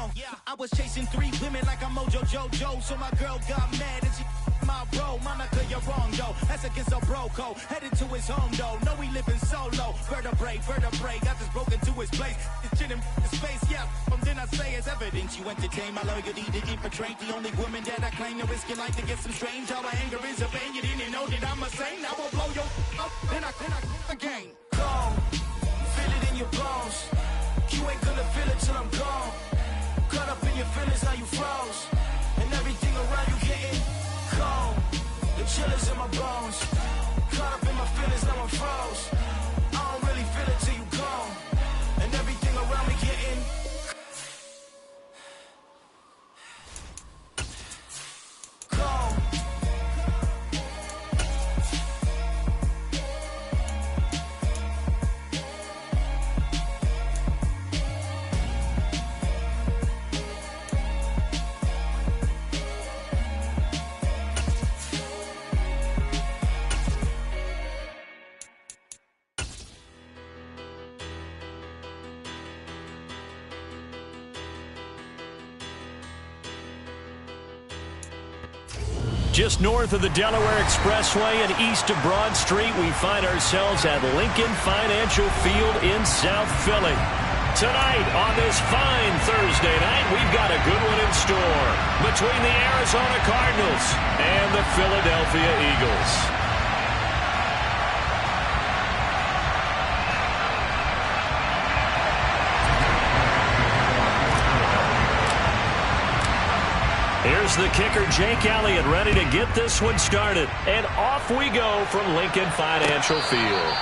wrong. I was chasing 3 women like I'm Mojo Jojo, so my girl got mad and she my bro. Monica, you're wrong, though. That's against a bro code. Headed to his home, though. No, he living solo. Vertebrae. Got this broken to his place. It's chin in his face, yeah. Then I say it's evidence you entertain my loyalty to infiltrate. The only woman that I claim to risk your life to get some strange. All my anger is a pain. You didn't know that I'm a saint. I will blow your up. Then I again. Gone. Feel it in your bones. You ain't gonna feel it till I'm gone. Caught up in your feelings, now you froze. And everything around you getting cold. The chill is in my bones. Caught up in my feelings, now I'm froze. I don't really feel it till you gone. And everything around me getting cold. Just north of the Delaware Expressway and east of Broad Street, we find ourselves at Lincoln Financial Field in South Philly. Tonight, on this fine Thursday night, we've got a good one in store between the Arizona Cardinals and the Philadelphia Eagles. Here's the kicker, Jake Elliott, ready to get this one started. And off we go from Lincoln Financial Field.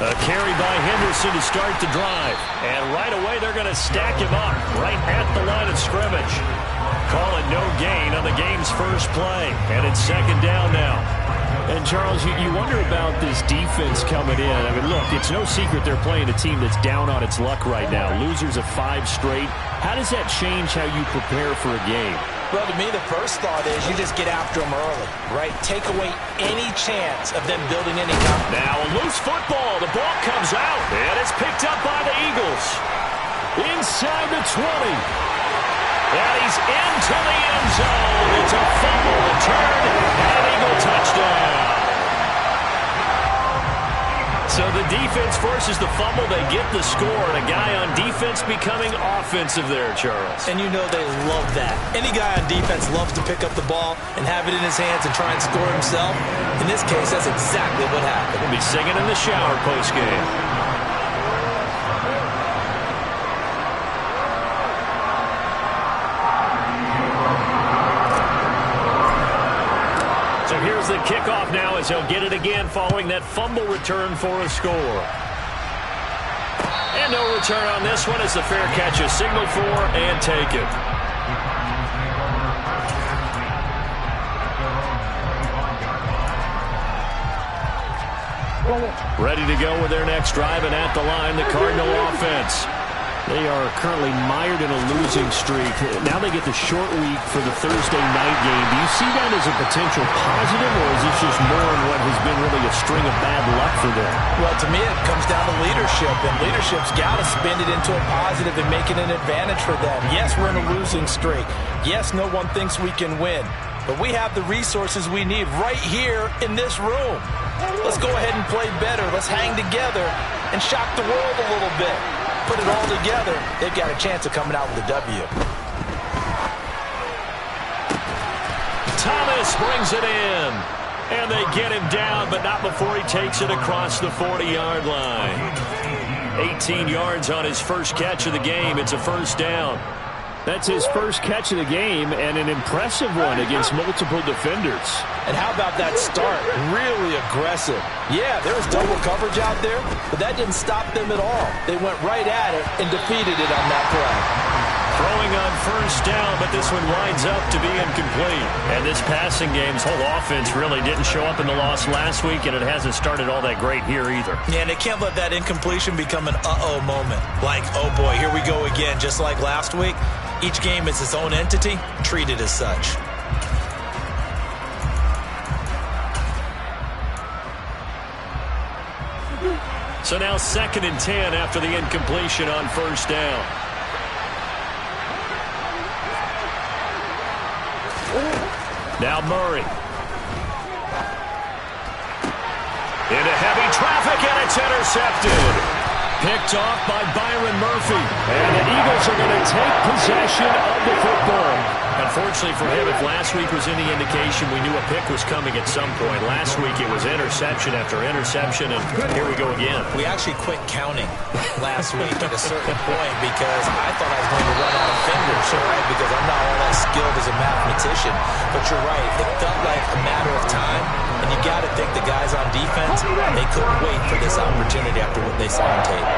A carry by Henderson to start the drive. And right away, they're going to stack him up right at the line of scrimmage. Call it no gain on the game's first play. And it's second down now. And, Charles, you wonder about this defense coming in. I mean, look, it's no secret they're playing a team that's down on its luck right now. Losers of 5 straight. How does that change how you prepare for a game? Well, to me, the first thought is you just get after them early, right? Take away any chance of them building any confidence. Now a loose football. The ball comes out, and it's picked up by the Eagles. Inside the 20. And he's into the end zone. It's a fumble return and an Eagle touchdown. So the defense forces the fumble. They get the score, and a guy on defense becoming offensive there, Charles. And you know they love that. Any guy on defense loves to pick up the ball and have it in his hands and try and score himself. In this case, that's exactly what happened. He'll be singing in the shower postgame. Here's the kickoff now as he'll get it again following that fumble return for a score. And no return on this one as the fair catch is signaled for and taken. Ready to go with their next drive, and at the line, the Cardinal offense. They are currently mired in a losing streak. Now they get the short week for the Thursday night game. Do you see that as a potential positive, or is this just more in what has been really a string of bad luck for them? Well, to me, it comes down to leadership, and leadership's got to spin it into a positive and make it an advantage for them. Yes, we're in a losing streak. Yes, no one thinks we can win, but we have the resources we need right here in this room. Let's go ahead and play better. Let's hang together and shock the world a little bit. Put it all together, they've got a chance of coming out with a W. Thomas brings it in. And they get him down, but not before he takes it across the 40-yard line. 18 yards on his first catch of the game. It's a first down. That's his first catch of the game, and an impressive one against multiple defenders. And how about that start? Really aggressive. Yeah, there was double coverage out there, but that didn't stop them at all. They went right at it and defeated it on that play. Throwing on first down, but this one winds up to be incomplete. And this passing game's whole offense really didn't show up in the loss last week, and it hasn't started all that great here either. Yeah, and they can't let that incompletion become an uh-oh moment. Like, oh boy, here we go again, just like last week. Each game is its own entity, treated as such. So now 2nd and 10 after the incompletion on first down. Now Murray. Into heavy traffic, and it's intercepted. Picked off by Byron Murphy. And the Eagles are going to take possession of the football. Unfortunately for him, if last week was any indication, we knew a pick was coming at some point. Last week it was interception after interception, and here we go again. We actually quit counting last week at a certain point because I thought I was going to run out of fingers, right? Because I'm not all that skilled as a mathematician. But you're right, it felt like a matter of time. And you got to think the guys on defense, they couldn't wait for this opportunity after what they saw on tape.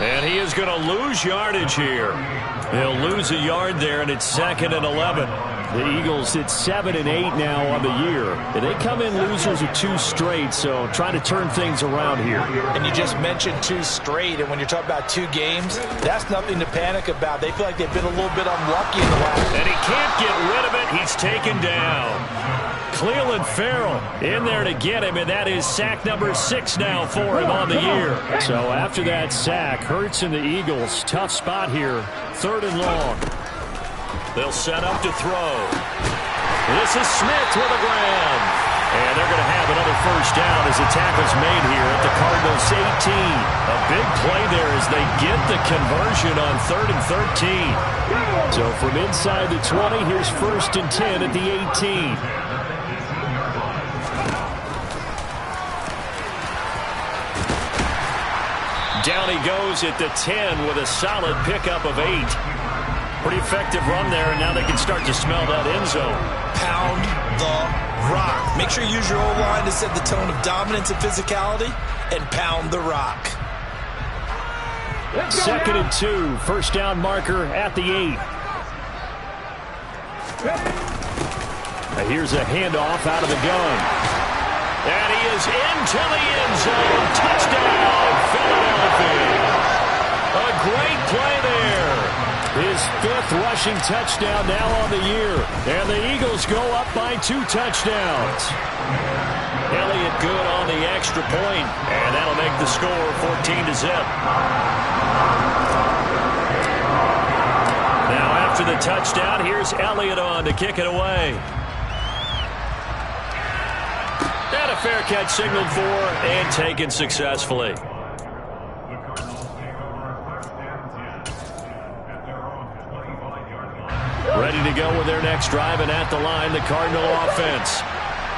And he is going to lose yardage here. He'll lose a yard there, and it's 2nd and 11. The Eagles hit 7 and 8 now on the year. And they come in losers of 2 straight, so trying to turn things around here. And you just mentioned 2 straight, and when you're talking about 2 games, that's nothing to panic about. They feel like they've been a little bit unlucky in the last. And he can't get rid of it. He's taken down. Cleveland Farrell in there to get him, and that is sack number 6 now for him on the year. So after that sack, Hurts and the Eagles, tough spot here, 3rd and long. They'll set up to throw. This is Smith with a grab. And they're going to have another first down as the tackle's made here at the Cardinals' 18. A big play there as they get the conversion on 3rd and 13. So from inside the 20, here's 1st and 10 at the 18. Down he goes at the 10 with a solid pickup of 8. Pretty effective run there, and now they can start to smell that end zone. Pound the rock. Make sure you use your O-line to set the tone of dominance and physicality, and pound the rock. 2nd and 2, first down marker at the 8. Now here's a handoff out of the gun. And he is into the end zone. Touchdown, Philadelphia. A great play there. His 5th rushing touchdown now on the year. And the Eagles go up by 2 touchdowns. Elliott good on the extra point, and that'll make the score 14-0. Now after the touchdown, here's Elliott on to kick it away. And a fair catch signaled for and taken successfully. Ready to go with their next drive, and at the line, the Cardinal offense.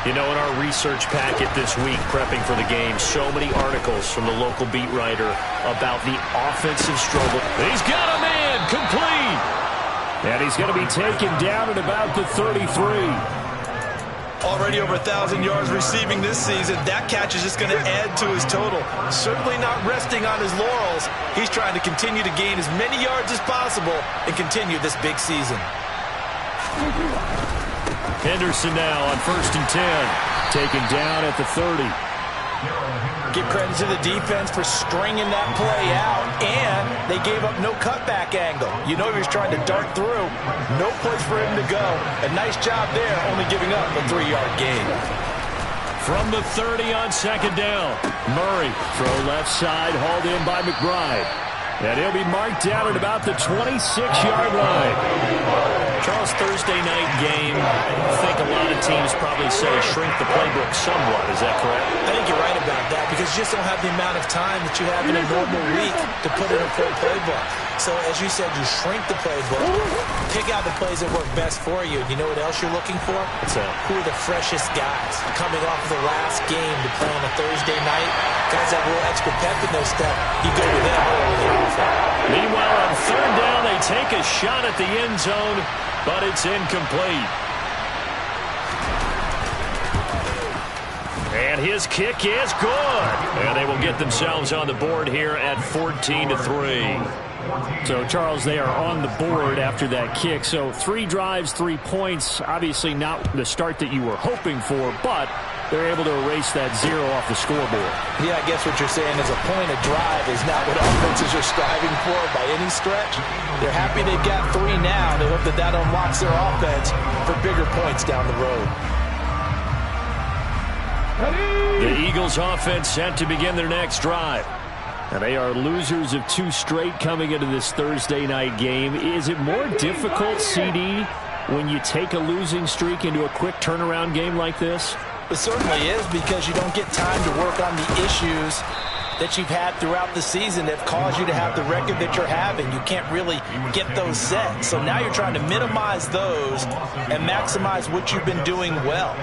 You know, in our research packet this week, prepping for the game, so many articles from the local beat writer about the offensive struggle. He's got a man, complete. And he's going to be taken down at about the 33. Already over 1,000 yards receiving this season. That catch is just going to add to his total. Certainly not resting on his laurels. He's trying to continue to gain as many yards as possible and continue this big season. Henderson now on 1st and 10. Taken down at the 30. Give credit to the defense for stringing that play out, and they gave up no cutback angle. You know he was trying to dart through. No place for him to go. A nice job there, only giving up a 3-yard gain. From the 30 on 2nd down. Murray, throw left side, hauled in by McBride. And he'll be marked down at about the 26-yard line. Charles, Thursday night game, I think a lot of teams probably say shrink the playbook somewhat. Is that correct? I think you're right about that because you just don't have the amount of time that you have in a normal week to put in a full playbook. So, as you said, you shrink the playbook, pick out the plays that work best for you. And you know what else you're looking for? Who are the freshest guys coming off of the last game to play on a Thursday night? Guys that have a little extra pep in their step, you go with them early on. Meanwhile, on third down, they take a shot at the end zone, but it's incomplete. And his kick is good. And they will get themselves on the board here at 14-3. So, Charles, they are on the board after that kick. So 3 drives, 3 points. Obviously not the start that you were hoping for, but they're able to erase that 0 off the scoreboard. Yeah, I guess what you're saying is a point of drive is not what offenses are striving for by any stretch. They're happy they've got 3 now. They hope that that unlocks their offense for bigger points down the road. The Eagles offense set to begin their next drive. And they are losers of 2 straight coming into this Thursday night game. Is it more difficult, CD, when you take a losing streak into a quick turnaround game like this? It certainly is because you don't get time to work on the issues that you've had throughout the season that have caused you to have the record that you're having. You can't really get those set. So now you're trying to minimize those and maximize what you've been doing well.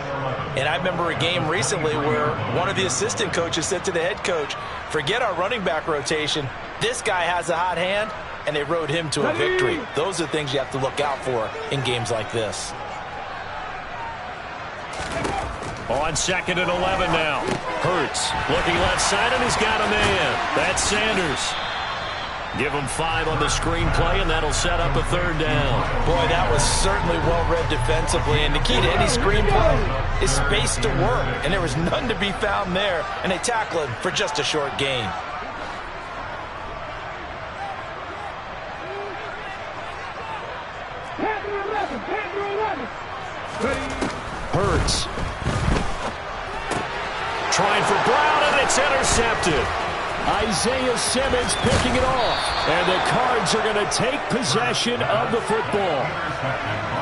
And I remember a game recently where one of the assistant coaches said to the head coach, forget our running back rotation. This guy has a hot hand, and they rode him to a victory. Those are things you have to look out for in games like this. On 2nd and 11 now. Hurts looking left side, and he's got a man. That's Sanders. Give him 5 on the screenplay, and that'll set up a 3rd down. Boy, that was certainly well-read defensively. And the key to any screenplay is space to work. And there was none to be found there. And they tackle him for just a short gain. Hurts. Trying for Brown, and it's intercepted. Isaiah Simmons picking it off. And the Cards are going to take possession of the football.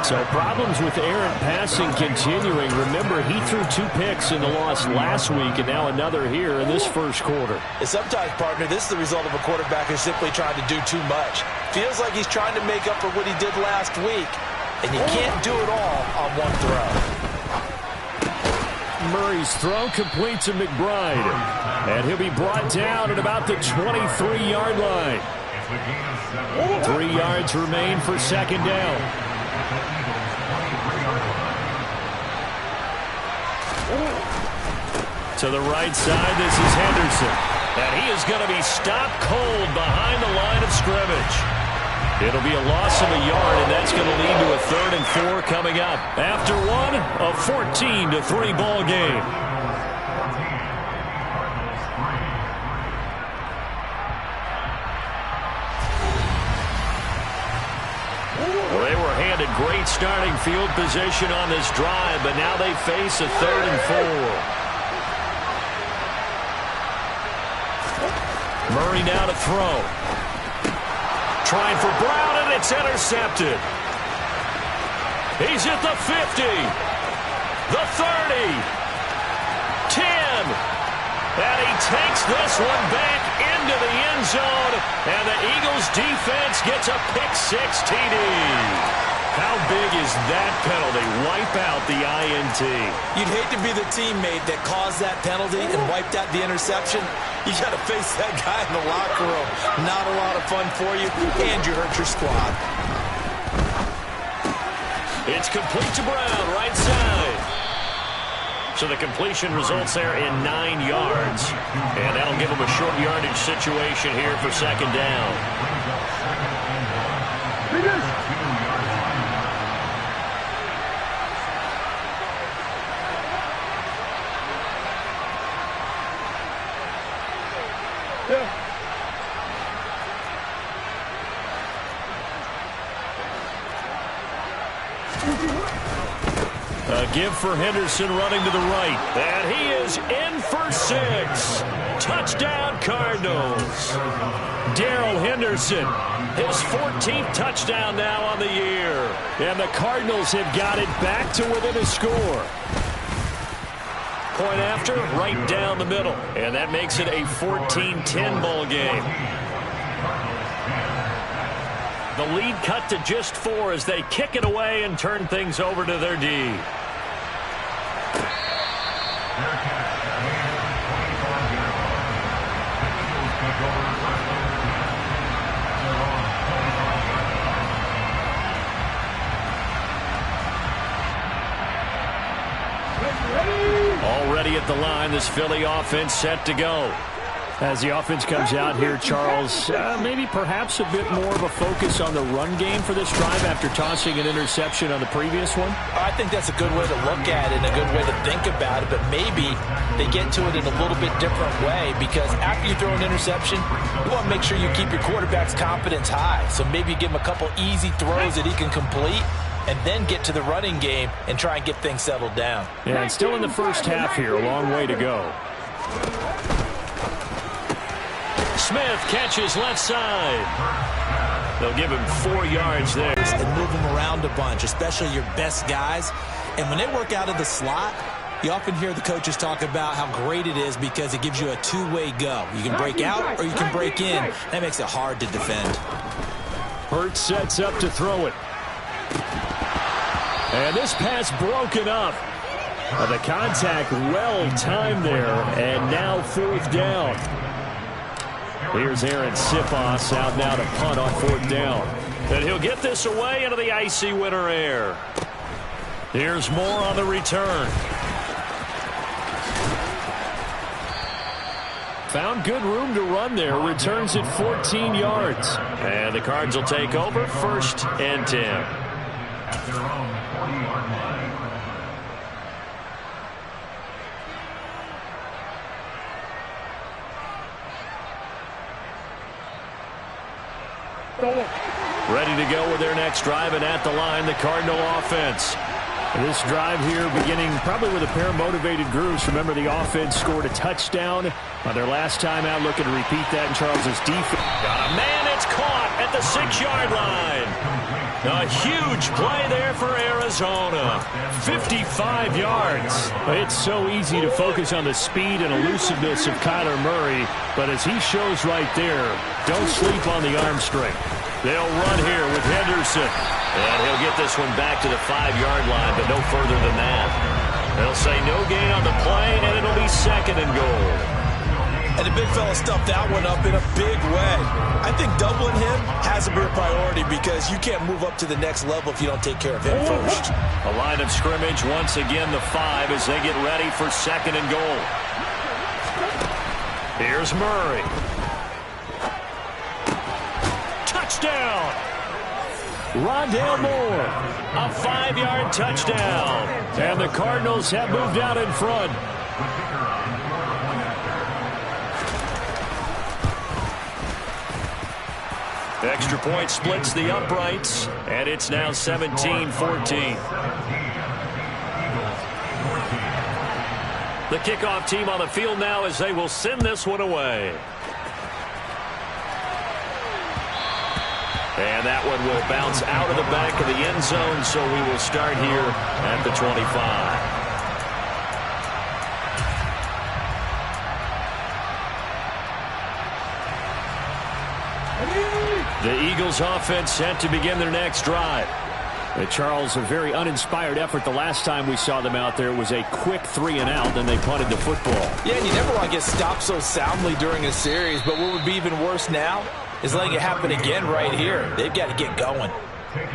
So problems with errant passing continuing. Remember, he threw 2 picks in the loss last week, and now another here in this first quarter. And sometimes, partner, this is the result of a quarterback who's simply trying to do too much. Feels like he's trying to make up for what he did last week, and you can't do it all on one throw. Murray's throw complete to McBride. And he'll be brought down at about the 23-yard line. 3 yards remain for 2nd down. To the right side, this is Henderson. And he is going to be stopped cold behind the line of scrimmage. It'll be a loss of a yard, and that's going to lead to a 3rd and 4 coming up. After one, a 14-3 ball game. Well, they were handed great starting field position on this drive, but now they face a 3rd and 4. Murray now to throw. Trying for Brown, and it's intercepted. He's at the 50, the 30, 10, and he takes this one back into the end zone, and the Eagles defense gets a pick-6 TD. How big is that penalty? Wipe out the INT. You'd hate to be the teammate that caused that penalty and wiped out the interception. You got to face that guy in the locker room. Not a lot of fun for you, and you hurt your squad. It's complete to Brown, right side. So the completion results there in 9 yards. And that'll give him a short yardage situation here for 2nd down. A give for Henderson running to the right. And he is in for 6. Touchdown, Cardinals. Darrell Henderson, his 14th touchdown now on the year. And the Cardinals have got it back to within a score. Point after, right down the middle. And that makes it a 14-10 ball game. The lead cut to just 4 as they kick it away and turn things over to their D. Already at the line, this Philly offense set to go. As the offense comes out here, Charles, maybe perhaps a bit more of a focus on the run game for this drive after tossing an interception on the previous one? I think that's a good way to look at it and a good way to think about it, but maybe they get to it in a little bit different way because after you throw an interception, you want to make sure you keep your quarterback's confidence high. So maybe you give him a couple easy throws that he can complete and then get to the running game and try and get things settled down. Yeah, and still in the first half here, a long way to go. Smith catches left side. They'll give him 4 yards there. And move them around a bunch, especially your best guys. And when they work out of the slot, you often hear the coaches talk about how great it is because it gives you a two-way go. You can break out or you can break in. That makes it hard to defend. Hurts sets up to throw it. And this pass broken up. The contact well timed there. And now 4th down. Here's Aaron Sipos out now to punt on 4th down. And he'll get this away into the icy winter air. Here's more on the return. Found good room to run there. Returns at 14 yards. And the Cards will take over 1st and 10. At their own 40-yard line. Ready to go with their next drive, and at the line, the Cardinal offense. This drive here beginning probably with a pair of motivated groups. Remember, the offense scored a touchdown on their last time out. Looking to repeat that in Charles's defense. Got a man, it's caught at the 6-yard line. A huge play there for Arizona. 55 yards. It's so easy to focus on the speed and elusiveness of Kyler Murray, but as he shows right there, don't sleep on the arm strength. They'll run here with Henderson. And he'll get this one back to the 5-yard line, but no further than that. They'll say no gain on the play, and it'll be 2nd and goal. And the big fella stuffed that one up in a big way. I think doubling him has to be a priority because you can't move up to the next level if you don't take care of him first. A line of scrimmage, once again the 5 as they get ready for 2nd and goal. Here's Murray. Touchdown! Rondale Moore. A 5-yard touchdown. And the Cardinals have moved out in front. Extra point splits the uprights, and it's now 17-14. The kickoff team on the field now as they will send this one away. And that one will bounce out of the back of the end zone, so we will start here at the 25. The Eagles offense set to begin their next drive. Charles, a very uninspired effort the last time we saw them out there. It was a quick 3-and-out, then they punted the football. Yeah, and you never want to get stopped so soundly during a series, but what would be even worse now is letting it happen again right here. They've got to get going.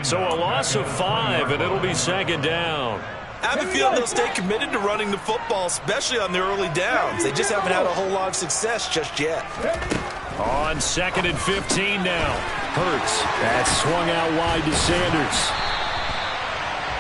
So a loss of 5, and it'll be 2nd down. I have a feeling they'll stay committed to running the football, especially on the early downs. They just haven't had a whole lot of success just yet. On 2nd and 15 now. Hurts. That swung out wide to Sanders.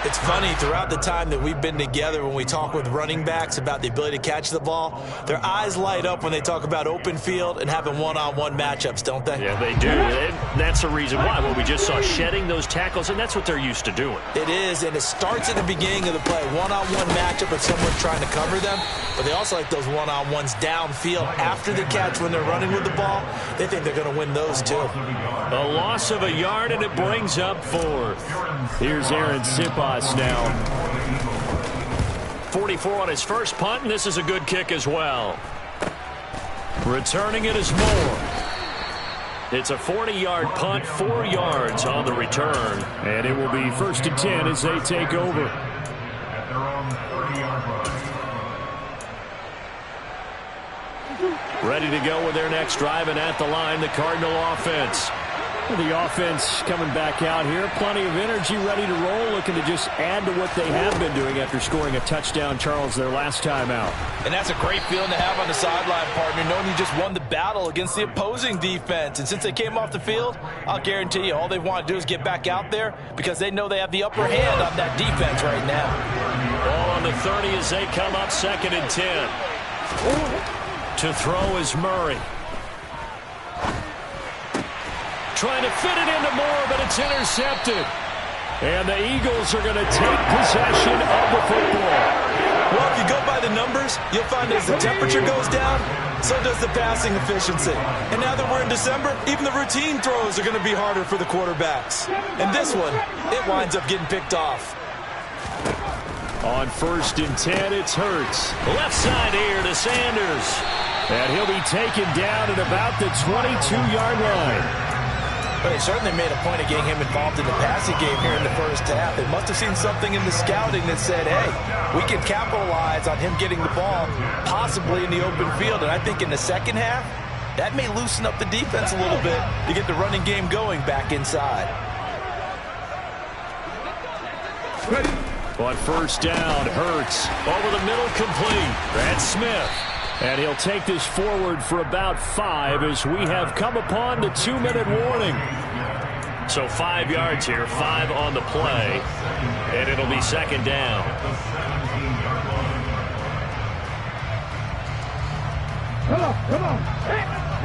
It's funny, throughout the time that we've been together, when we talk with running backs about the ability to catch the ball, their eyes light up when they talk about open field and having one-on-one matchups, don't they? Yeah, they do. And that's the reason why. Well, we just saw shedding those tackles, and that's what they're used to doing. It is, and it starts at the beginning of the play. One-on-one matchup with someone trying to cover them, but they also like those one-on-ones downfield after the catch when they're running with the ball. They think they're going to win those, too. A loss of a yard, and it brings up 4th. Here's Aaron Sipos now. 44 on his first punt, and this is a good kick as well. Returning it is Moore. It's a 40-yard punt, 4 yards on the return. And it will be 1st and 10 as they take over. At their own 30-yard line. Ready to go with their next drive, and at the line, the Cardinal offense. The offense coming back out here. Plenty of energy, ready to roll, looking to just add to what they have been doing after scoring a touchdown, Charles, their last time out. And that's a great feeling to have on the sideline, partner, knowing you just won the battle against the opposing defense. And since they came off the field, I'll guarantee you all they want to do is get back out there because they know they have the upper hand on that defense right now. Ball on the 30 as they come up 2nd and 10. To throw is Murray. Trying to fit it into Moore, but it's intercepted. And the Eagles are going to take possession of the football. Well, if you go by the numbers, you'll find as the temperature goes down, so does the passing efficiency. And now that we're in December, even the routine throws are going to be harder for the quarterbacks. And this one, it winds up getting picked off. On 1st and 10, it's Hurts. Left side here to Sanders. And he'll be taken down at about the 22-yard line. But they certainly made a point of getting him involved in the passing game here in the first half. They must have seen something in the scouting that said, hey, we can capitalize on him getting the ball, possibly in the open field. And I think in the second half, that may loosen up the defense a little bit to get the running game going back inside. On 1st down, Hurts. Over the middle, complete. That's Smith. And he'll take this forward for about 5 as we have come upon the 2-minute warning. So 5 yards here, 5 on the play, and it'll be 2nd down. Come on.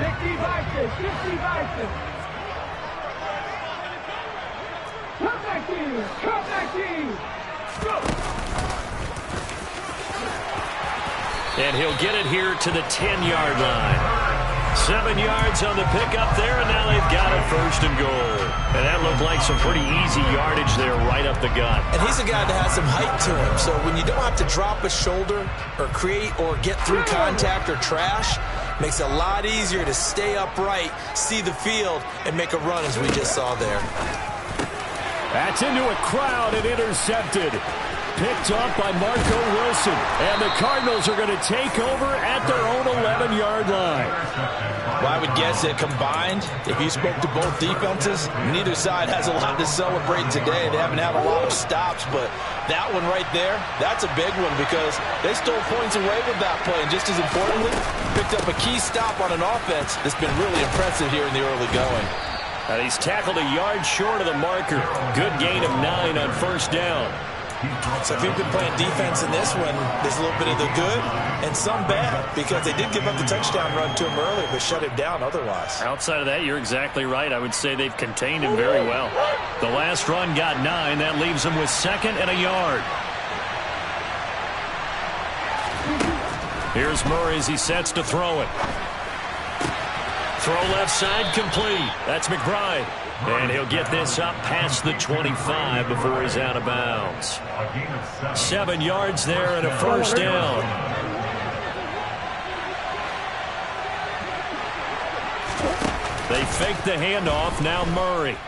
60 vices. Come back in. Go. And he'll get it here to the 10-yard line. 7 yards on the pickup there, and now they've got it 1st and goal. And that looked like some pretty easy yardage there right up the gut. And he's a guy that has some height to him, so when you don't have to drop a shoulder or create or get through contact or trash, makes it a lot easier to stay upright, see the field, and make a run as we just saw there. That's into a crowd and intercepted. Picked up by Marco Wilson. And the Cardinals are going to take over at their own 11-yard line. Well, I would guess that combined, if you spoke to both defenses, neither side has a lot to celebrate today. They haven't had a lot of stops, but that one right there, that's a big one because they stole points away with that play. And just as importantly, picked up a key stop on an offense that's been really impressive here in the early going. And he's tackled a yard short of the marker. Good gain of 9 on 1st down. So if you've been playing defense in this one, there's a little bit of the good and some bad because they did give up the touchdown run to him earlier but shut him down otherwise. Outside of that, you're exactly right. I would say they've contained him very well. The last run got 9. That leaves him with 2nd and a yard. Here's Murray as he sets to throw it. Throw left side complete. That's McBride. And he'll get this up past the 25 before he's out of bounds. 7 yards there and a 1st down. They fake the handoff. Now Murray.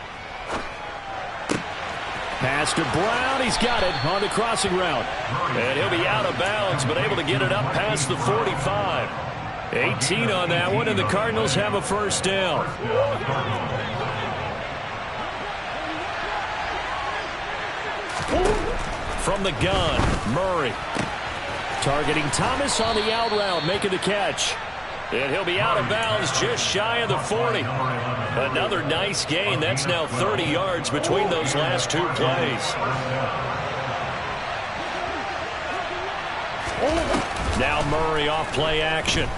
Pass to Brown. He's got it on the crossing route. And he'll be out of bounds, but able to get it up past the 45. 18 on that one, and the Cardinals have a 1st down. From the gun, Murray. Targeting Thomas on the out route, making the catch. And he'll be out of bounds just shy of the 40. Another nice gain. That's now 30 yards between those last 2 plays. Now Murray off play action.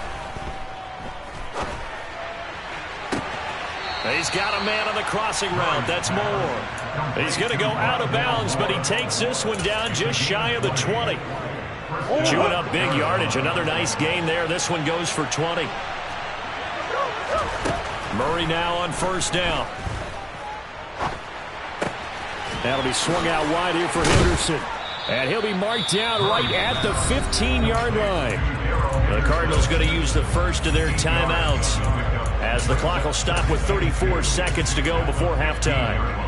He's got a man on the crossing route. That's Moore. He's going to go out of bounds, but he takes this one down just shy of the 20. Chewing up big yardage. Another nice gain there. This one goes for 20. Murray now on first down. That'll be swung out wide here for Henderson. And he'll be marked down right at the 15-yard line. The Cardinals going to use the first of their timeouts, as the clock will stop with 34 seconds to go before halftime.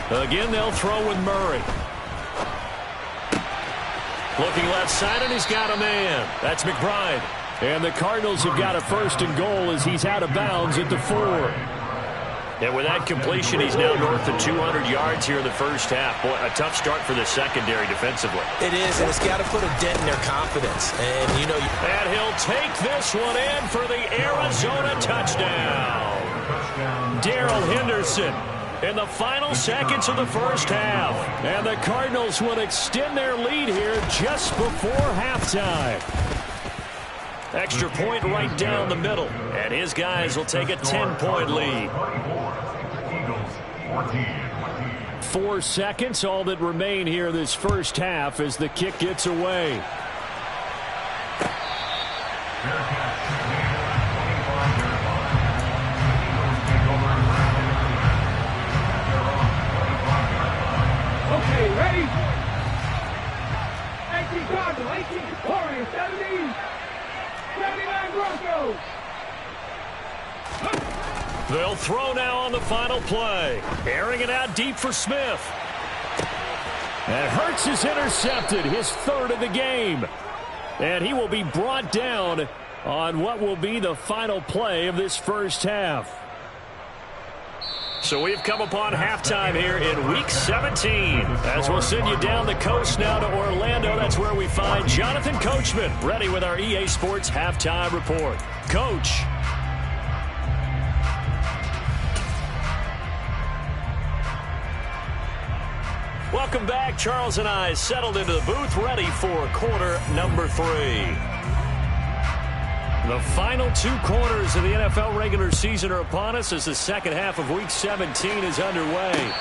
Again, they'll throw with Murray. Looking left side, and he's got a man. That's McBride. And the Cardinals have got a first and goal as he's out of bounds at the 4. And with that completion, he's now north of 200 yards here in the first half. Boy, a tough start for the secondary defensively. It is, and it's got to put a dent in their confidence. And, you know... And he'll take this one in for the Arizona touchdown. Darrell Henderson in the final seconds of the first half. And the Cardinals will extend their lead here just before halftime. Extra point right down the middle. And his guys will take a 10-point lead. 4 seconds, all that remain here this first half as the kick gets away. Okay, ready? 18 Cardinals, 18 Warriors, 79 Broncos. They'll throw now on the final play. Airing it out deep for Smith. And Hurts is intercepted, his 3rd of the game. And he will be brought down on what will be the final play of this first half. So we've come upon halftime here in Week 17. As we'll send you down the coast now to Orlando. That's where we find Jonathan Coachman, ready with our EA Sports Halftime Report. Coach. Welcome back. Charles and I settled into the booth, ready for quarter number 3. The final 2 quarters of the NFL regular season are upon us as the second half of Week 17 is underway.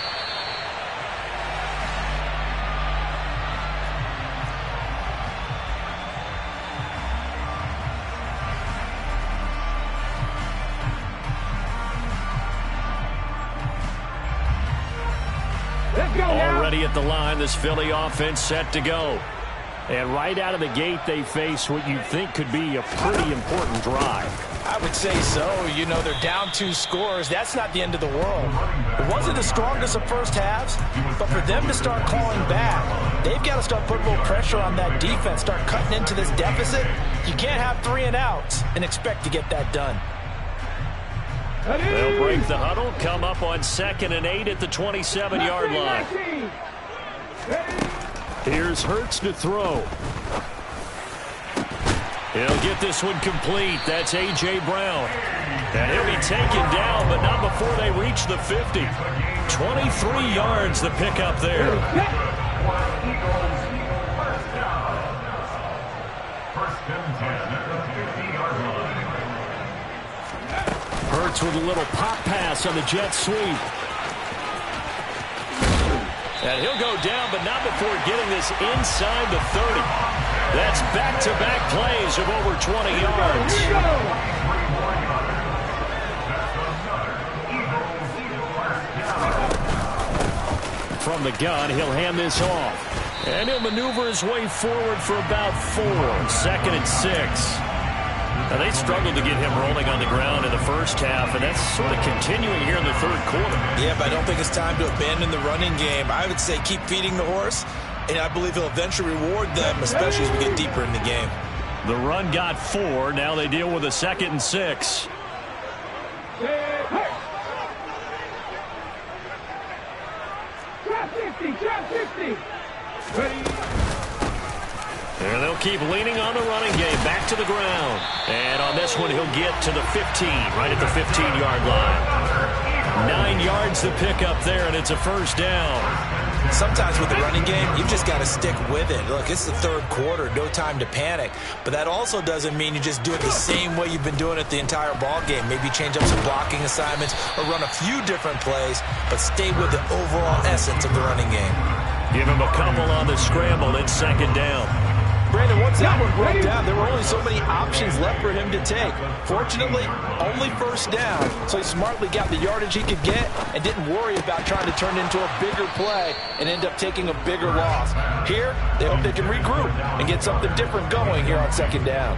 Already at the line, this Philly offense set to go. And right out of the gate, they face what you think could be a pretty important drive. I would say so. You know, they're down 2 scores. That's not the end of the world. It wasn't the strongest of first halves, but for them to start clawing back, they've got to start putting a little pressure on that defense, start cutting into this deficit. You can't have 3 and outs and expect to get that done. They'll break the huddle, come up on 2nd and 8 at the 27-yard line. Here's Hurts to throw. He'll get this one complete. That's A.J. Brown. And he'll be taken down, but not before they reach the 50. 23 yards the pickup there. Hurts with a little pop pass on the jet sweep. And he'll go down, but not before getting this inside the 30. That's back-to-back plays of over 20 yards. From the gun, he'll hand this off. And he'll maneuver his way forward for about 4. 2nd and 6. Now, they struggled to get him rolling on the ground in the first half, and that's sort of continuing here in the 3rd quarter. Yeah, but I don't think it's time to abandon the running game. I would say keep feeding the horse, and I believe he'll eventually reward them, especially as we get deeper in the game. The run got 4. Now they deal with a 2nd and 6. Drop 50, drop 50. Ready. And they'll keep leaning on the running game. Back to the ground. And on this one, he'll get to the 15, right at the 15-yard line. 9 yards to pick up there, and it's a first down. Sometimes with the running game, you've just got to stick with it. Look, it's the third quarter, no time to panic. But that also doesn't mean you just do it the same way you've been doing it the entire ball game. Maybe change up some blocking assignments or run a few different plays, but stay with the overall essence of the running game. Give him a couple on the scramble. It's 2nd down. Brandon, once that one broke down, there were only so many options left for him to take. Fortunately, only first down, so he smartly got the yardage he could get and didn't worry about trying to turn it into a bigger play and end up taking a bigger loss. Here, they hope they can regroup and get something different going here on 2nd down.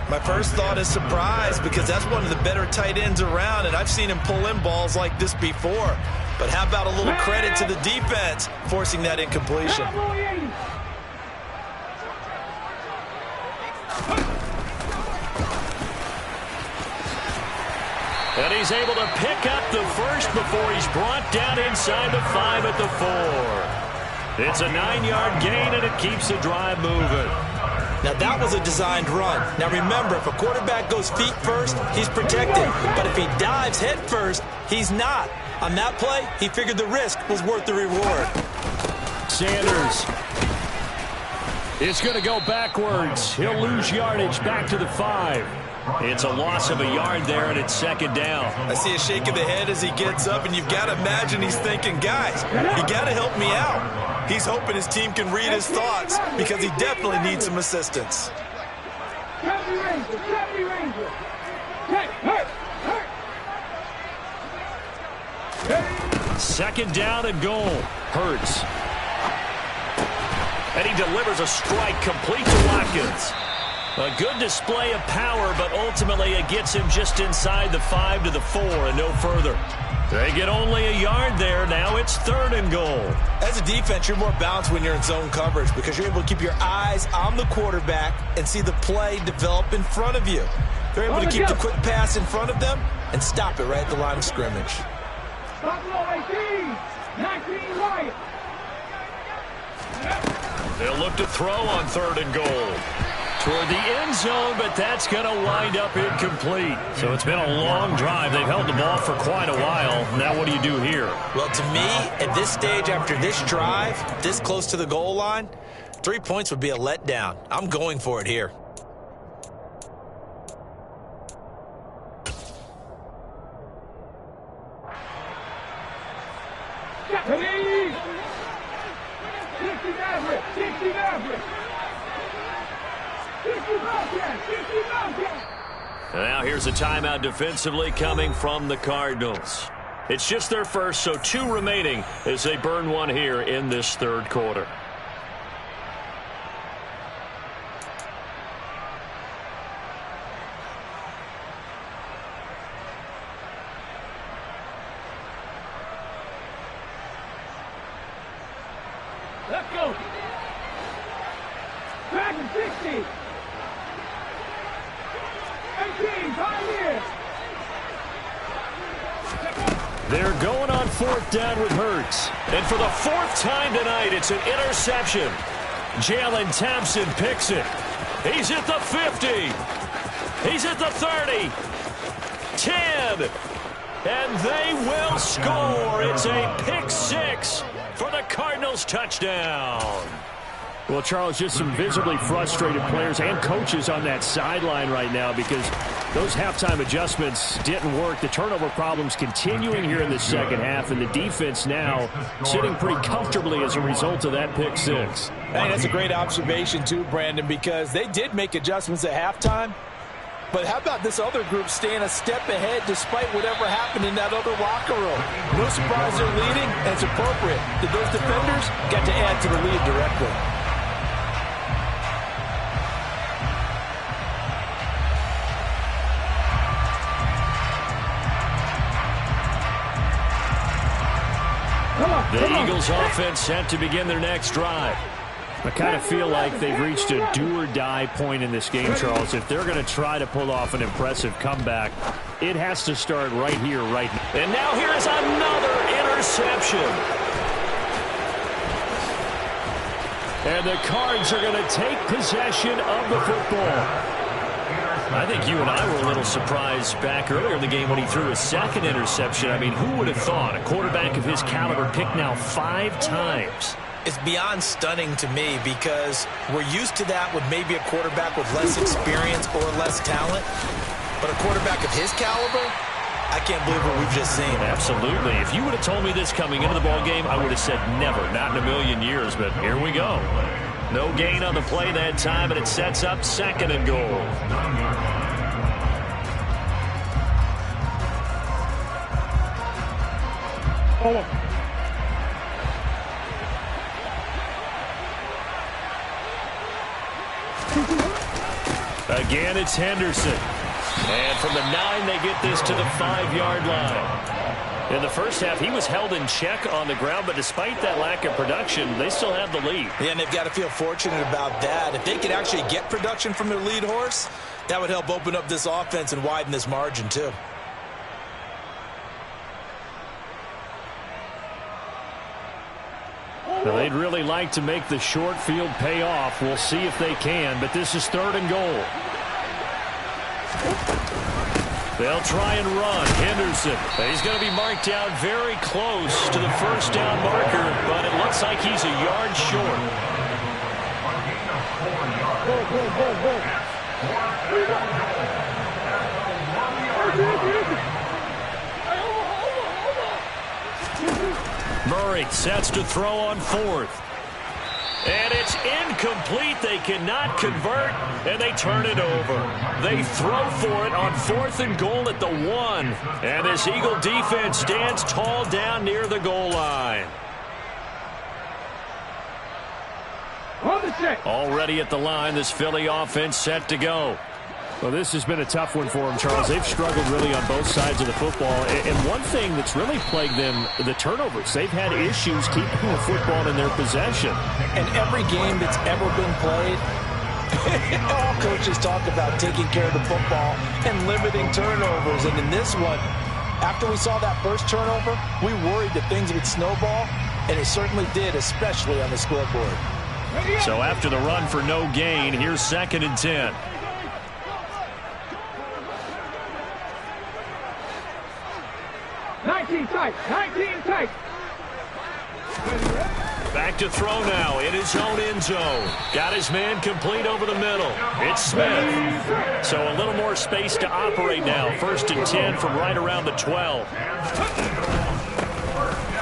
My first thought is surprise, because that's one of the better tight ends around, and I've seen him pull in balls like this before. But how about a little credit to the defense forcing that incompletion? And he's able to pick up the first before he's brought down inside the 5 at the 4. It's a 9-yard gain, and it keeps the drive moving. Now, that was a designed run. Now, remember, if a quarterback goes feet first, he's protected. But if he dives head first, he's not. On that play, he figured the risk was worth the reward. Sanders is going to go backwards. He'll lose yardage back to the 5. It's a loss of a yard there, and it's 2nd down. I see a shake of the head as he gets up, and you've got to imagine he's thinking, guys, you got to help me out. He's hoping his team can read his thoughts because he definitely needs some assistance. Second down and goal. Hurts. And he delivers a strike complete to Watkins. A good display of power, but ultimately it gets him just inside the 5 to the 4 and no further. They get only a yard there. Now it's 3rd and goal. As a defense, you're more balanced when you're in zone coverage because you're able to keep your eyes on the quarterback and see the play develop in front of you. They're able to keep the quick pass in front of them and stop it right at the line of scrimmage. They'll look to throw on 3rd and goal. Toward the end zone, but that's going to wind up incomplete. So it's been a long drive. They've held the ball for quite a while. Now what do you do here? Well, to me, at this stage after this drive, this close to the goal line, 3 points would be a letdown. I'm going for it here. Now here's a timeout defensively coming from the Cardinals. It's just their first, so 2 remaining as they burn one here in this 3rd quarter. Let's go. Back in 60. 18, 5 years. They're going on 4th down with Hurts. And for the 4th time tonight, it's an interception. Jalen Thompson picks it. He's at the 50. He's at the 30. 10. And they will score. It's a pick 6 for the Cardinals touchdown. Well, Charles, just some visibly frustrated players and coaches on that sideline right now because those halftime adjustments didn't work. The turnover problems continuing here in the second half, and the defense now sitting pretty comfortably as a result of that pick 6. I think that's a great observation, too, Brandon, because they did make adjustments at halftime. But how about this other group staying a step ahead despite whatever happened in that other locker room? No surprise they're leading, and it's appropriate that those defenders got to add to the lead directly. The Eagles offense set to begin their next drive. I kind of feel like they've reached a do-or-die point in this game, Charles. If they're going to try to pull off an impressive comeback, it has to start right here, right now. And now here's another interception. And the Cards are going to take possession of the football. I think you and I were a little surprised back earlier in the game when he threw his second interception. I mean, who would have thought a quarterback of his caliber picked now 5 times? It's beyond stunning to me because we're used to that with maybe a quarterback with less experience or less talent. But a quarterback of his caliber, I can't believe what we've just seen. Absolutely. If you would have told me this coming into the ball game, I would have said never, not in a million years. But here we go. No gain on the play that time, and it sets up 2nd and goal. Again, it's Henderson. And from the 9, they get this to the 5-yard line. In the first half, he was held in check on the ground, but despite that lack of production, they still have the lead. Yeah, and they've got to feel fortunate about that. If they could actually get production from their lead horse, that would help open up this offense and widen this margin, too. Well, they'd really like to make the short field pay off. We'll see if they can, but this is 3rd and goal. They'll try and run. Henderson. He's going to be marked down very close to the 1st down marker, but it looks like he's a yard short. Murray sets to throw on 4th. And it's incomplete. They cannot convert, and they turn it over. They throw for it on 4th and goal at the 1. And this Eagle defense stands tall down near the goal line. Already at the line, this Philly offense set to go. Well, this has been a tough one for them, Charles. They've struggled really on both sides of the football. And one thing that's really plagued them, the turnovers. They've had issues keeping the football in their possession. And every game that's ever been played, all coaches talk about taking care of the football and limiting turnovers. And in this one, after we saw that first turnover, we worried that things would snowball, and it certainly did, especially on the scoreboard. So after the run for no gain, here's 2nd and 10. Tight, 19 tight. Back to throw now in his own end zone. Got his man complete over the middle. It's Smith. So a little more space to operate now. 1st and 10 from right around the 12.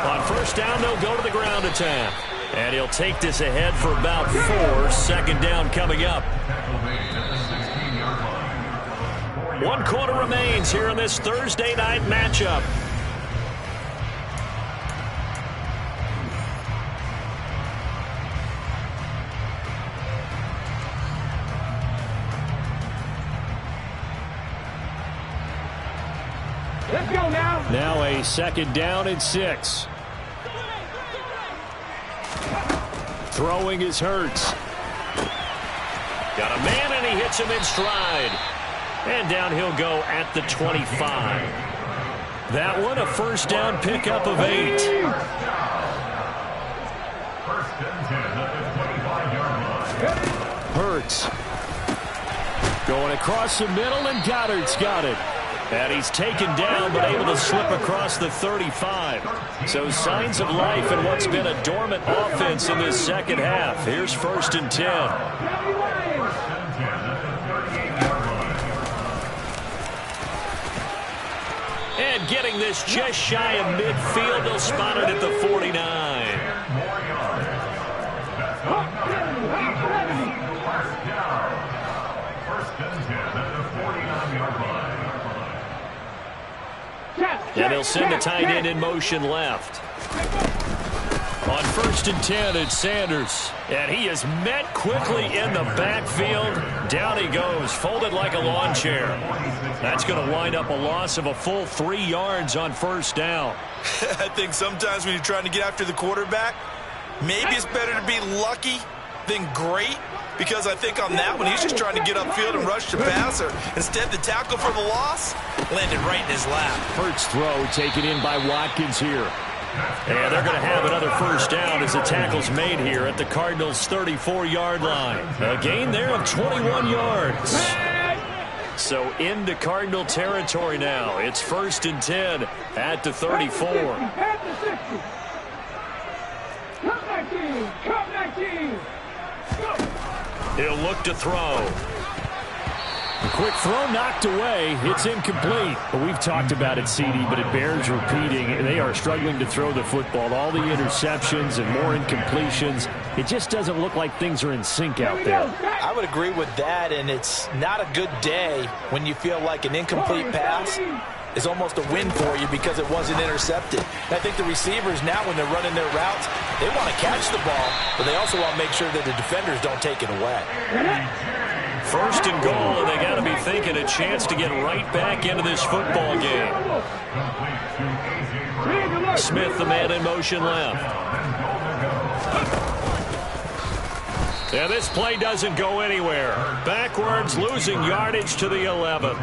On 1st down, they'll go to the ground attack. And he'll take this ahead for about 4. 2nd down coming up. 1 quarter remains here in this Thursday night matchup. Let's go now. Now a 2nd down and 6. Throwing is Hurts. Got a man, and he hits him in stride. And down he'll go at the 25. That one, a 1st down pickup of 8. Hurts. Going across the middle, and Goddard's got it. And he's taken down, but able to slip across the 35. So signs of life in what's been a dormant offense in this 2nd half. Here's 1st and 10. And getting this just shy of midfield, they'll spot it at the 49. And he'll send the tight end in motion left. On 1st and 10, it's Sanders. And he is met quickly in the backfield. Down he goes, folded like a lawn chair. That's going to wind up a loss of a full 3 yards on 1st down. I think sometimes when you're trying to get after the quarterback, maybe it's better to be lucky then great, because I think on that one, he's just trying to get upfield and rush the passer. Instead, the tackle for the loss landed right in his lap. Hurts throw taken in by Watkins here. And they're going to have another first down as the tackle's made here at the Cardinals' 34-yard line. A gain there of 21 yards. So into Cardinal territory now. It's 1st and 10 at the 34. He'll look to throw. A quick throw knocked away. It's incomplete. But we've talked about it, CD, but it bears repeating. They are struggling to throw the football. All the interceptions and more incompletions. It just doesn't look like things are in sync out there. I would agree with that, and it's not a good day when you feel like an incomplete pass is almost a win for you because it wasn't intercepted. I think the receivers now, when they're running their routes, they want to catch the ball, but they also want to make sure that the defenders don't take it away. 1st and goal, and they got to be thinking a chance to get right back into this football game. Smith, the man in motion left. And this play doesn't go anywhere. Backwards, losing yardage to the 11.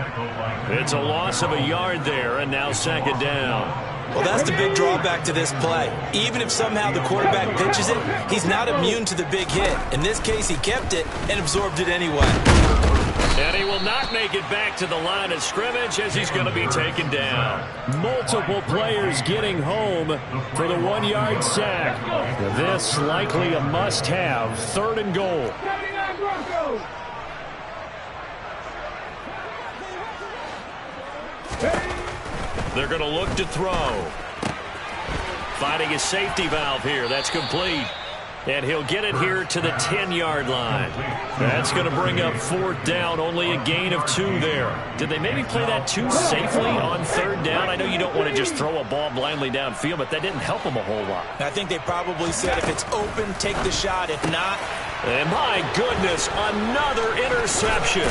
It's a loss of a yard there, and now 2nd down. Well, that's the big drawback to this play. Even if somehow the quarterback pitches it, he's not immune to the big hit. In this case, he kept it and absorbed it anyway. And he will not make it back to the line of scrimmage as he's going to be taken down. Multiple players getting home for the 1-yard sack. This likely a must-have. 3rd and goal. They're going to look to throw. Finding a safety valve here. That's complete. And he'll get it here to the 10-yard line. That's going to bring up 4th down. Only a gain of 2 there. Did they maybe play that too safely on 3rd down? I know you don't want to just throw a ball blindly downfield, but that didn't help them a whole lot. I think they probably said if it's open, take the shot. If not. And my goodness, another interception.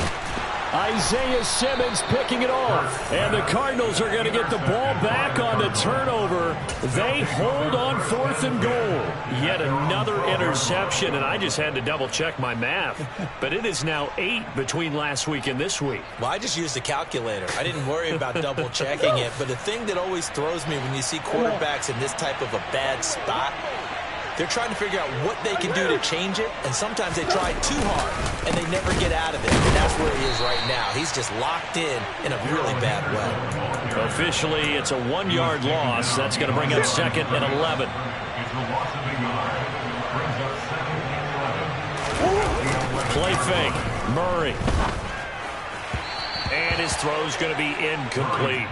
Isaiah Simmons picking it off. And the Cardinals are going to get the ball back on the turnover. They hold on 4th and goal. Yet another interception, and I just had to double-check my math. But it is now 8 between last week and this week. Well, I just used a calculator. I didn't worry about double-checking it. But the thing that always throws me when you see quarterbacks in this type of a bad spot, they're trying to figure out what they can do to change it, and sometimes they try too hard, and they never get out of it. And that's where he is right now. He's just locked in a really bad way. Officially, it's a 1-yard loss. That's going to bring up 2nd and 11. Play fake. Murray. And his throw's going to be incomplete.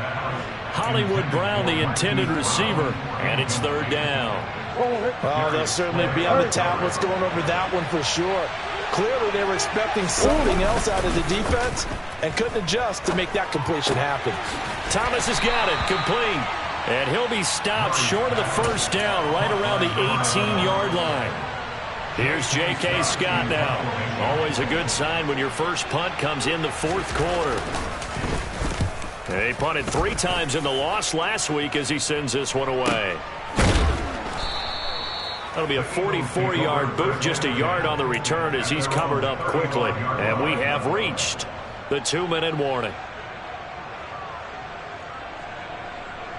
Hollywood Brown, the intended receiver, and it's 3rd down. Oh, they'll certainly be on the tablets going over that one for sure. Clearly, they were expecting something else out of the defense and couldn't adjust to make that completion happen. Thomas has got it, complete. And he'll be stopped short of the 1st down, right around the 18-yard line. Here's J.K. Scott now. Always a good sign when your first punt comes in the 4th quarter. They punted 3 times in the loss last week as he sends this one away. That'll be a 44-yard boot, just a yard on the return as he's covered up quickly. And we have reached the 2-minute warning.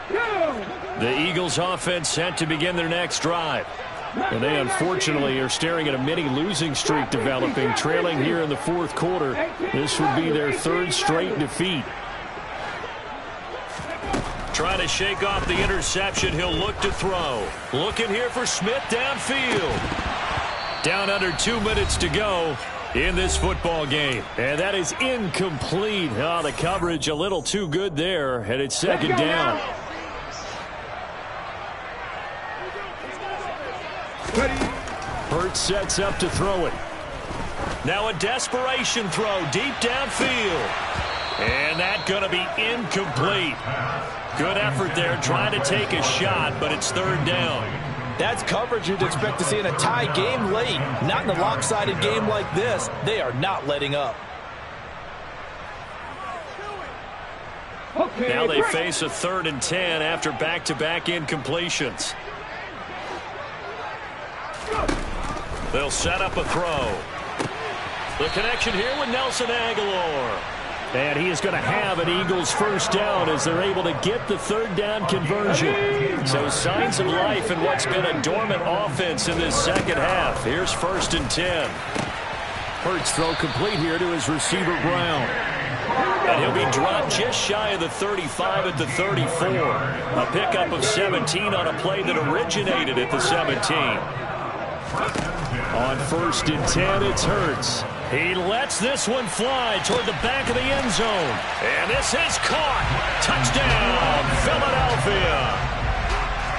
The Eagles offense set to begin their next drive. And they unfortunately are staring at a mini losing streak developing, trailing here in the 4th quarter. This would be their 3rd straight defeat. Trying to shake off the interception. He'll look to throw. Looking here for Smith downfield. Down under 2 minutes to go in this football game. And that is incomplete. Oh, the coverage a little too good there. And it's 2nd down. Hurts sets up to throw it. Now a desperation throw deep downfield. And that's going to be incomplete. Good effort there trying to take a shot, but it's 3rd down. That's coverage you'd expect to see in a tie game late. Not in a lopsided game like this. They are not letting up. Now they face a 3rd and 10 after back-to-back incompletions. They'll set up a throw. The connection here with Nelson Aguilar. And he is going to have an Eagles first down as they're able to get the third down conversion. So signs of life in what's been a dormant offense in this second half. Here's 1st and 10. Hurts throw complete here to his receiver Brown. And he'll be dropped just shy of the 35 at the 34. A pickup of 17 on a play that originated at the 17. On 1st and 10, it's Hurts. He lets this one fly toward the back of the end zone. And this is caught. Touchdown, Philadelphia.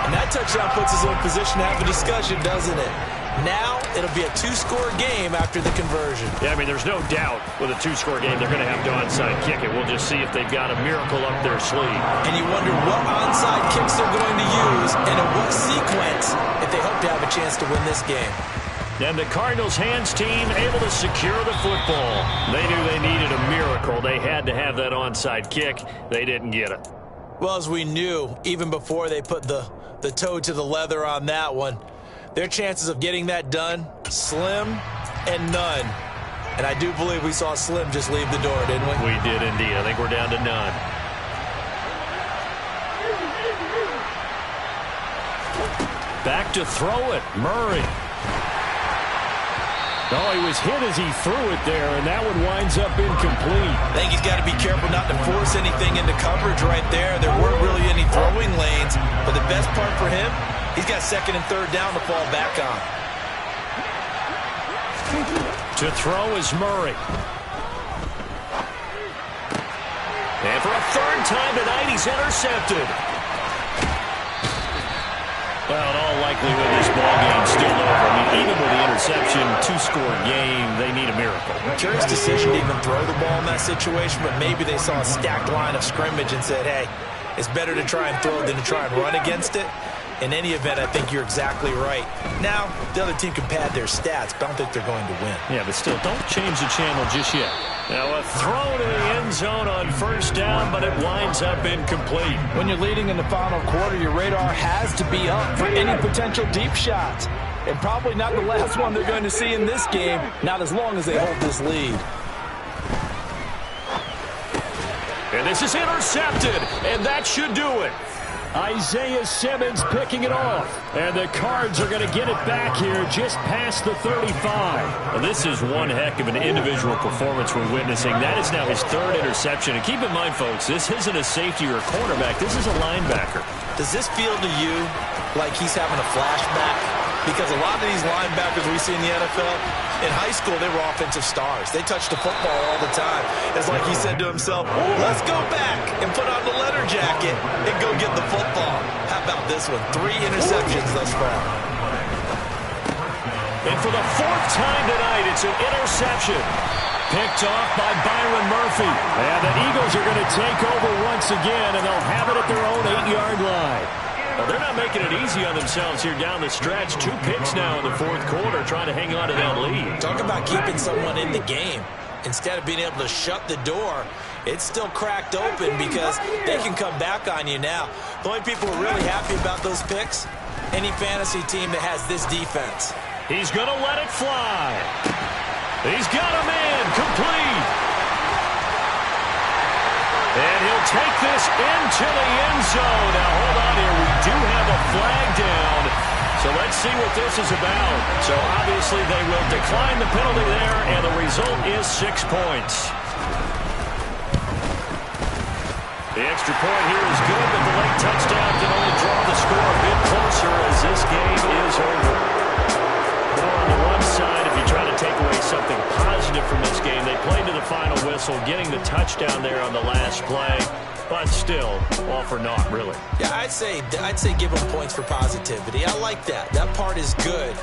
And that touchdown puts us in a position to have a discussion, doesn't it? Now it'll be a 2-score game after the conversion. Yeah, I mean, there's no doubt with a 2-score game they're going to have to onside kick it. We'll just see if they've got a miracle up their sleeve. And you wonder what onside kicks they're going to use and in what sequence if they hope to have a chance to win this game. And the Cardinals' hands team able to secure the football. They knew they needed a miracle. They had to have that onside kick. They didn't get it. Well, as we knew, even before they put the toe to the leather on that one, their chances of getting that done, slim and none. And I do believe we saw Slim just leave the door, didn't we? We did indeed. I think we're down to none. Back to throw it, Murray. Oh, he was hit as he threw it there, and that one winds up incomplete. I think he's got to be careful not to force anything into coverage right there. There weren't really any throwing lanes, but the best part for him, he's got 2nd and 3rd down to fall back on. To throw is Murray. And for a 3rd time tonight, he's intercepted. Well, in all likelihood, this ball game's still over. I mean, even with the interception, 2-score game, they need a miracle. Curious decision to even throw the ball in that situation, but maybe they saw a stacked line of scrimmage and said, hey, it's better to try and throw than to try and run against it. In any event, I think you're exactly right. Now, the other team can pad their stats, but I don't think they're going to win. Yeah, but still, don't change the channel just yet. Now a throw to the end zone on 1st down, but it winds up incomplete. When you're leading in the final quarter, your radar has to be up for any potential deep shots. And probably not the last one they're going to see in this game, not as long as they hold this lead. And this is intercepted, and that should do it. Isaiah Simmons picking it off. And the Cards are going to get it back here just past the 35. Well, this is one heck of an individual performance we're witnessing. That is now his 3rd interception. And keep in mind, folks, this isn't a safety or a cornerback. This is a linebacker. Does this feel to you like he's having a flashback? Because a lot of these linebackers we see in the NFL, in high school, they were offensive stars. They touched the football all the time. It's like he said to himself, let's go back and put on the letter jacket and go get the football. How about this one? 3 interceptions thus far. And for the 4th time tonight, it's an interception. Picked off by Byron Murphy. And the Eagles are going to take over once again, and they'll have it at their own 8-yard line. Well, they're not making it easy on themselves here down the stretch. 2 picks now in the 4th quarter, trying to hang on to that lead. Talk about keeping someone in the game. Instead of being able to shut the door, it's still cracked open because they can come back on you now. The only people who are really happy about those picks, any fantasy team that has this defense. He's going to let it fly. He's got a man complete. And he'll take this into the end zone. Now, hold on here. We do have a flag down. So let's see what this is about. So obviously they will decline the penalty there, and the result is 6 points. The extra point here is good, but the late touchdown can only draw the score a bit closer as this game is over. More on the one side, if you try to take away something positive from this game, they played to the final whistle, getting the touchdown there on the last play, but still, all for naught, really. Yeah, I'd say give them points for positivity. I like that. That part is good.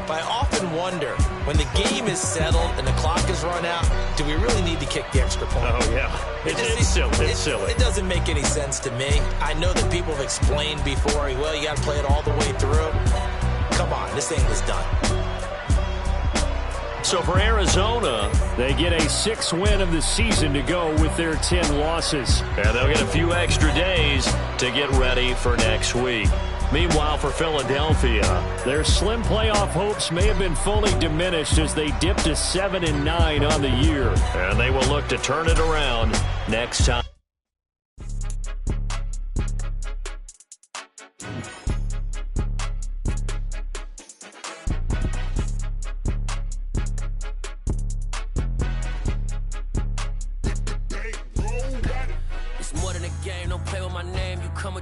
But I often wonder, when the game is settled and the clock is run out, do we really need to kick the extra point? Oh, yeah. It's silly. It's silly. It doesn't make any sense to me. I know that people have explained before, well, you got to play it all the way through. Come on, this thing was done. So for Arizona, they get a 6th win of the season to go with their 10 losses. And they'll get a few extra days to get ready for next week. Meanwhile, for Philadelphia, their slim playoff hopes may have been fully diminished as they dipped to 7-9 on the year. And they will look to turn it around next time.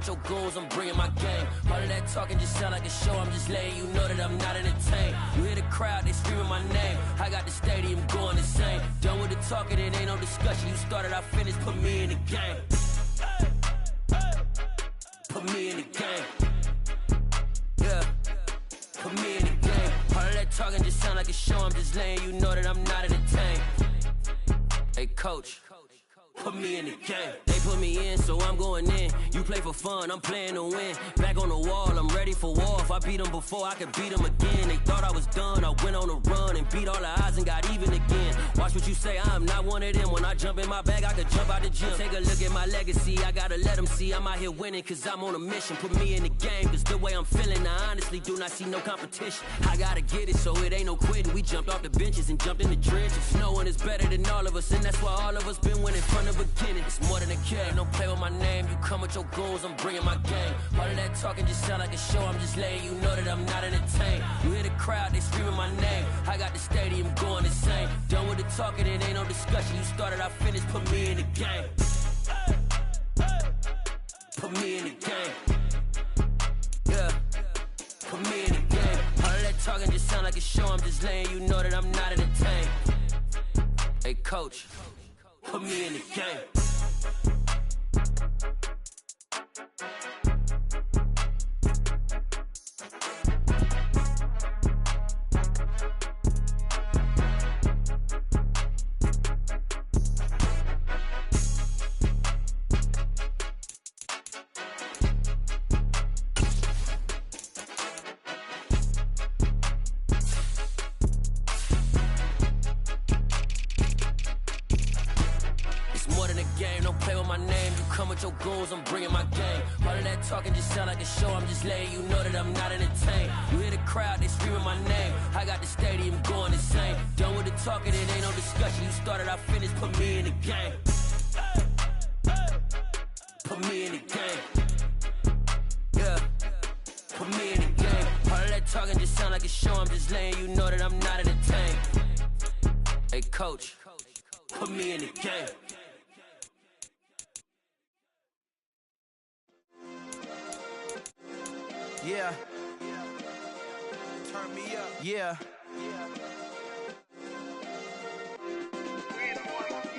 Your goals, I'm bringing my game. All of that talking just sound like a show. I'm just letting you know that I'm not entertained. You hear the crowd, they screaming my name. I got the stadium going insane. Done with the talking, it ain't no discussion. You started, I finished, put me in the game. Put me in the game. Yeah, put me in the game. All of that talking just sound like a show. I'm just letting you know that I'm not entertained. Hey, coach. Put me in the game. They put me in, so I'm going in. You play for fun, I'm playing to win. Back on the wall, I'm ready for war. If I beat them before, I could beat them again. They thought I was done, I went on a run and beat all the odds and got even again. Watch what you say, I'm not one of them. When I jump in my bag, I could jump out the gym. Take a look at my legacy, I gotta let them see I'm out here winning, cause I'm on a mission. Put me in the game, cause the way I'm feeling, I honestly do not see no competition. I gotta get it, so it ain't no quitting. We jumped off the benches and jumped in the trenches. No one is better than all of us, and that's why all of us been winning from the beginning. It's more than a game, don't play with my name. You come with your goals, I'm bringing my game. All of that talking just sound like a show. I'm just letting you know that I'm not entertained. You hear the crowd, they screaming my name. I got the stadium going insane. Done with the talking, it ain't no discussion. You started, I finished, put me in the game. Put me in the game. Yeah, put me in the game. All of that talking just sound like a show. I'm just letting you know that I'm not entertained. Hey, coach. Put me in the game. Your goals, I'm bringing my game. All of that talking just sound like a show. I'm just letting you know that I'm not entertained. You hear the crowd, they screaming my name. I got the stadium going insane. Done with the talking, it ain't no discussion. You started, I finished, put me in the game. Put me in the game. Yeah, put me in the game. All of that talking just sound like a show. I'm just letting you know that I'm not entertained. Hey, coach, put me in the game. Yeah. Turn me up. Yeah.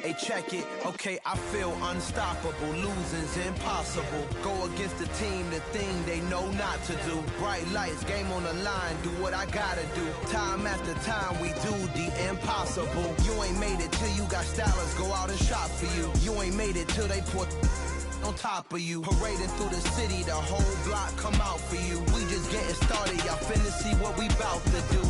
Hey, check it. Okay, I feel unstoppable. Losing's impossible. Go against the team, the thing they know not to do. Bright lights, game on the line, do what I gotta do. Time after time, we do the impossible. You ain't made it till you got stylers go out and shop for you. You ain't made it till they put on top of you. Parading through the city, the whole block come out for you. We just getting started, y'all finna see what we bout to do.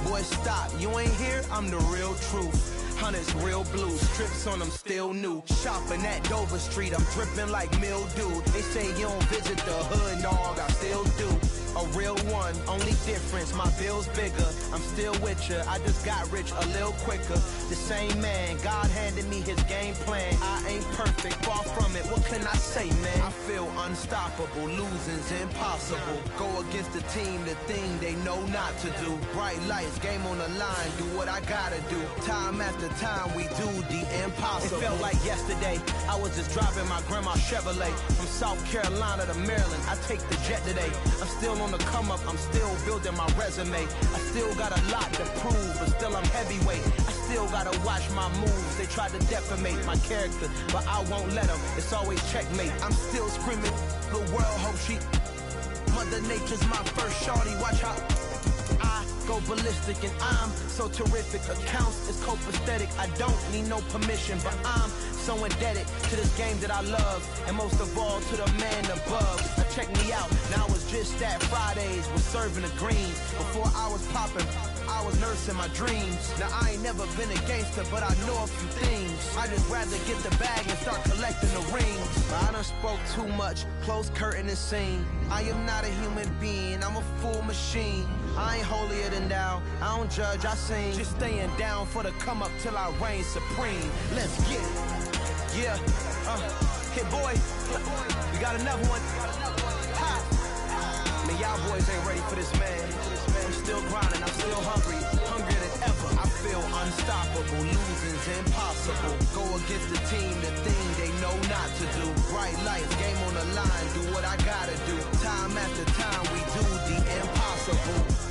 Boy, stop, you ain't here, I'm the real truth. Hunters real blue, strips on them still new. Shopping at Dover Street, I'm dripping like mildew. They say you don't visit the hood, dog, I still do. A real one, only difference, my bill's bigger. I'm still with ya, I just got rich a little quicker. The same man, God handed me his game plan. I ain't perfect, far from it, what can I say, man? I feel unstoppable, losing's impossible. Go against the team, the thing they know not to do. Bright lights, game on the line, do what I gotta do. Time after time, we do the impossible. It felt like yesterday, I was just driving my grandma's Chevrolet. From South Carolina to Maryland, I take the jet today. I'm still on the come up, I'm still building my resume. I still got a lot to prove, but still I'm heavyweight. I still gotta watch my moves. They try to defamate my character, but I won't let them. It's always checkmate. I'm still screaming, the world hope she. Mother Nature's my first shorty, watch how I go ballistic and I'm so terrific. Accounts is copacetic, I don't need no permission, but I'm so indebted to this game that I love, and most of all to the man above. Now check me out, now it's just that Fridays was serving the greens. Before I was popping, I I was nursing my dreams. Now I ain't never been a gangster, but I know a few things. I just rather get the bag and start collecting the rings. I done spoke too much, close curtain and scene. I am not a human being, I'm a full machine. I ain't holier than thou, I don't judge, I sing. Just staying down for the come up till I reign supreme. Let's get it. Yeah, hit boy, we got another one. Ha. Man, y'all boys ain't ready for this, man. I'm still grinding, I'm still hungry, hungrier than ever. I feel unstoppable, losing's impossible. Go against the team, the thing they know not to do. Bright lights, game on the line, do what I gotta do. Time after time, we do the impossible.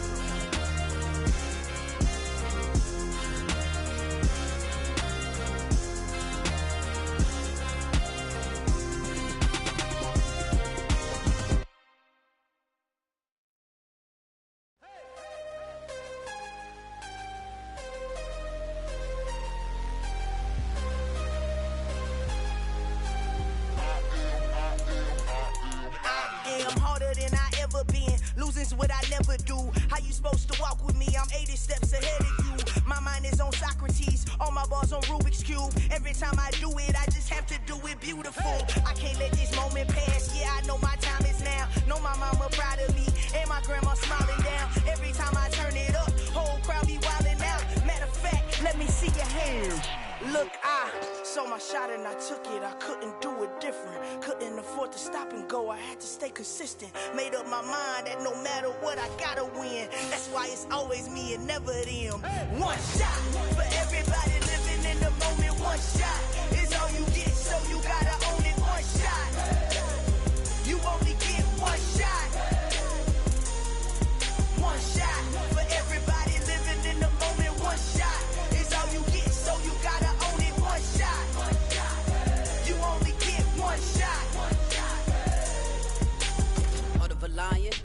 Losing's what I never do. How you supposed to walk with me? I'm 80 steps ahead of you. My mind is on Socrates, all my bars on Rubik's Cube. Every time I do it, I just have to do it beautiful. I can't let this moment pass. Yeah, I know my time is now. Know my mama proud of me, and my grandma smiling down. Every time I turn it up, whole crowd be wilding out. Matter of fact, let me see your hands. Look, I saw my shot and I took it. I couldn't do it different. Couldn't afford to stop and go. I had to stay consistent. Made up my mind that no matter what, I gotta win. That's why it's always me and never them. One shot for everybody living in the moment. One shot is all you get, so you gotta